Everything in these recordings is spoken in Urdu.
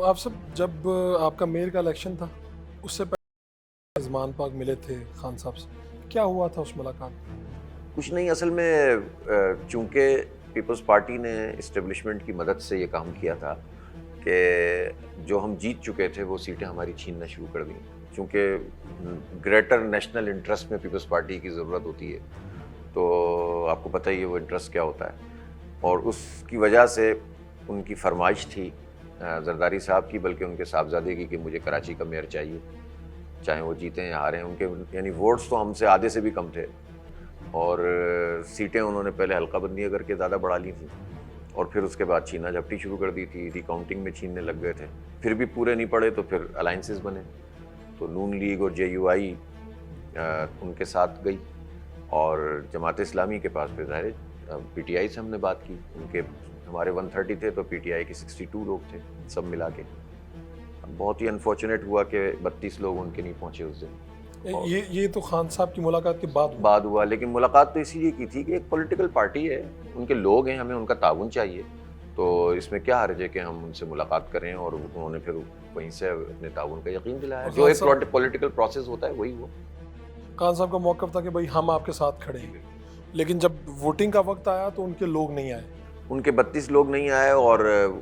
آپ سب جب آپ کا میئر کا الیکشن تھا اس سے پہلے رضوان پاک ملے تھے خان صاحب سے، کیا ہوا تھا اس ملاقات میں؟ کچھ نہیں، اصل میں چونکہ پیپلز پارٹی نے اسٹیبلشمنٹ کی مدد سے یہ کام کیا تھا کہ جو ہم جیت چکے تھے وہ سیٹیں ہماری چھیننا شروع کر دیں، چونکہ گریٹر نیشنل انٹرسٹ میں پیپلز پارٹی کی ضرورت ہوتی ہے، تو آپ کو پتہ ہی ہے وہ انٹرسٹ کیا ہوتا ہے، اور اس کی وجہ سے ان کی فرمائش تھی زرداری صاحب کی، بلکہ ان کے صاحبزادے کی، کہ مجھے کراچی کا میئر چاہیے، چاہے وہ جیتیں یا ہاریں۔ ان کے یعنی ووٹس تو ہم سے آدھے سے بھی کم تھے، اور سیٹیں انہوں نے پہلے حلقہ بندیاں کر کے زیادہ بڑھا لی تھیں، اور پھر اس کے بعد چھینا جھپٹی شروع کر دی تھی، ری کاؤنٹنگ میں چھیننے لگ گئے تھے، پھر بھی پورے نہیں پڑے تو پھر الائنسز بنے، تو نون لیگ اور جے یو آئی ان کے ساتھ گئی، اور جماعت اسلامی کے پاس پھر ظاہر پی ٹی آئی سے ہم نے بات کی، ان کے ہمارے 130 تھے تو پی ٹی آئی کے 62 لوگ تھے سب ملا کے۔ بہت ہی انفارچونیٹ ہوا کہ 32 لوگ ان کے نہیں پہنچے اس دن۔ یہ تو خان صاحب کی ملاقات کے بعد ہوا، لیکن ملاقات تو اسی لیے کی تھی کہ ایک پولیٹیکل پارٹی ہے، ان کے لوگ ہیں، ہمیں ان کا تعاون چاہیے، تو اس میں کیا حرج ہے کہ ہم ان سے ملاقات کریں، اور انہوں نے پھر وہیں سے اپنے تعاون کا یقین دلایا، جو ایک پولیٹیکل پروسیس ہوتا ہے وہی ہوا۔ خان صاحب کا موقف تھا کہ بھائی ہم آپ کے ساتھ کھڑے ہیں، لیکن جب ووٹنگ کا وقت آیا تو ان کے لوگ نہیں آئے، ان کے 32 لوگ نہیں آئے، اور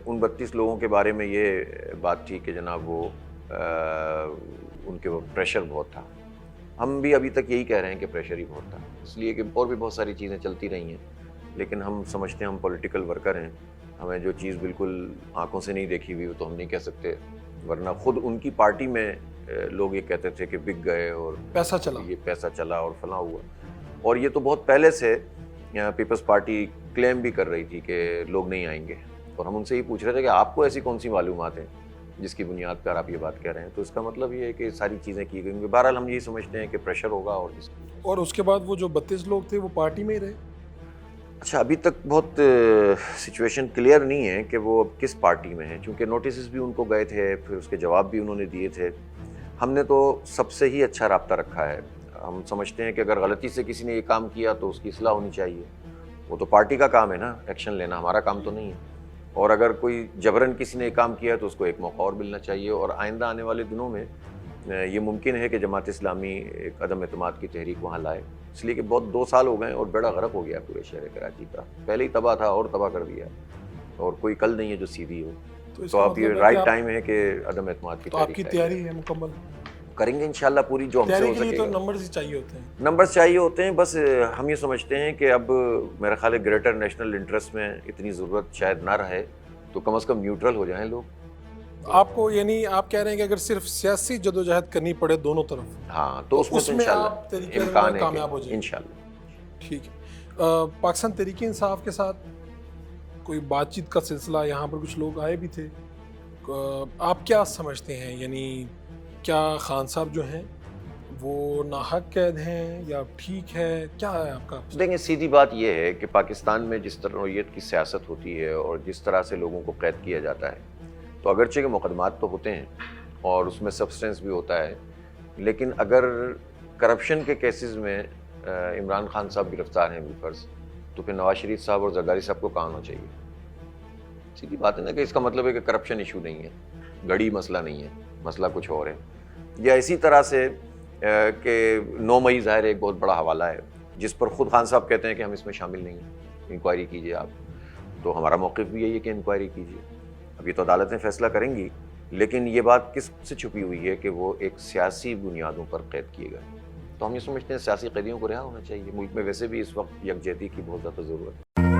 ان 32 لوگوں کے بارے میں یہ بات تھی کہ جناب وہ ان کے پریشر بہت تھا۔ ہم بھی ابھی تک یہی کہہ رہے ہیں کہ پریشر ہی بہت تھا، اس لیے کہ اور بھی بہت ساری چیزیں چلتی رہی ہیں، لیکن ہم سمجھتے ہیں ہم پولیٹیکل ورکر ہیں، ہمیں جو چیز بالکل آنکھوں سے نہیں دیکھی ہوئی وہ تو ہم نہیں کہہ سکتے، ورنہ خود ان کی پارٹی میں لوگ یہ کہتے تھے کہ بک گئے اور پیسہ چلا، یہ پیسہ چلا اور فلاں ہوا، اور یہ تو بہت پہلے سے پیپلز پارٹی کلیم بھی کر رہی تھی کہ لوگ نہیں آئیں گے، اور ہم ان سے یہ پوچھ رہے تھے کہ آپ کو ایسی کون سی معلومات ہیں جس کی بنیاد پر آپ یہ بات کہہ رہے ہیں، تو اس کا مطلب یہ ہے کہ ساری چیزیں کی گئی۔ بہرحال ہم یہی سمجھتے ہیں کہ پریشر ہوگا، اور اس کے بعد وہ جو 32 لوگ تھے وہ پارٹی میں ہی رہے۔ اچھا، ابھی تک بہت سچویشن کلیئر نہیں ہے کہ وہ اب کس پارٹی میں ہیں، چونکہ نوٹسز بھی ان کو گئے تھے، پھر اس کے جواب بھی انہوں نے دیے تھے۔ ہم نے تو سب سے ہی اچھا رابطہ رکھا ہے، ہم سمجھتے ہیں کہ اگر غلطی سے کسی نے یہ کام کیا تو اس کی اصلاح ہونی چاہیے، وہ تو پارٹی کا کام ہے نا ایکشن لینا، ہمارا کام تو نہیں ہے، اور اگر کوئی جبراً کسی نے یہ کام کیا تو اس کو ایک موقع اور ملنا چاہیے، اور آئندہ آنے والے دنوں میں یہ ممکن ہے کہ جماعت اسلامی ایک عدم اعتماد کی تحریک وہاں لائے، اس لیے کہ بہت 2 سال ہو گئے اور بیڑا غرق ہو گیا پورے شہر کراچی کا، پہلے ہی تباہ تھا اور تباہ کر دیا، اور کوئی کل نہیں ہے جو سیدھی ہو، تو اب یہ رائٹ ٹائم ہے کہ عدم اعتماد کی تحریک۔ آپ کی تیاری ہے مکمل؟ کریں گے انشاءاللہ پوری جو ہم سے ہو سکے تو گا۔ نمبرز ہی چاہیے ہوتے ہیں، نمبرز چاہیے ہوتے ہیں، بس ہم یہ سمجھتے ہیں کہ اب میرا خیال ہے گریٹر نیشنل انٹرسٹ میں اتنی ضرورت شاید نہ رہے، تو کم از کم نیوٹرل ہو جائیں لوگ۔ آپ کو یعنی آپ کہہ رہے ہیں کہ اگر صرف سیاسی جدوجہد کرنی پڑے دونوں طرف، ہاں تو اس میں تو آپ انشاءاللہ طریقے امکان ہے کامیاب ہو کہ جائیں۔ انشاءاللہ۔ ٹھیک ہے، پاکستان تحریک انصاف کے ساتھ کوئی بات چیت کا سلسلہ، یہاں پر کچھ لوگ آئے بھی تھے، آپ کیا سمجھتے ہیں، یعنی کیا خان صاحب جو ہیں وہ ناحق قید ہیں یا ٹھیک ہے، کیا ہے آپ کا؟ دیکھیں، سیدھی بات یہ ہے کہ پاکستان میں جس طرح نوعیت کی سیاست ہوتی ہے اور جس طرح سے لوگوں کو قید کیا جاتا ہے، تو اگرچہ کہ مقدمات تو ہوتے ہیں اور اس میں سبسٹنس بھی ہوتا ہے، لیکن اگر کرپشن کے کیسز میں عمران خان صاحب گرفتار ہیں بالفرض، تو پھر نواز شریف صاحب اور زرداری صاحب کو کہاں ہونا چاہیے؟ سیدھی بات ہے نا، کہ اس کا مطلب ہے کہ کرپشن ایشو نہیں ہے، گڑی مسئلہ نہیں ہے، مسئلہ کچھ اور ہے۔ یا اسی طرح سے کہ 9 مئی ظاہر ایک بہت بڑا حوالہ ہے جس پر خود خان صاحب کہتے ہیں کہ ہم اس میں شامل نہیں ہیں، انکوائری کیجیے آپ، تو ہمارا موقف بھی یہی ہے کہ انکوائری کیجیے، اب یہ تو عدالتیں فیصلہ کریں گی، لیکن یہ بات کس سے چھپی ہوئی ہے کہ وہ ایک سیاسی بنیادوں پر قید کیے گئے، تو ہم یہ سمجھتے ہیں سیاسی قیدیوں کو رہا ہونا چاہیے، ملک میں ویسے بھی اس وقت یکجہتی کی بہت زیادہ ضرورت ہے۔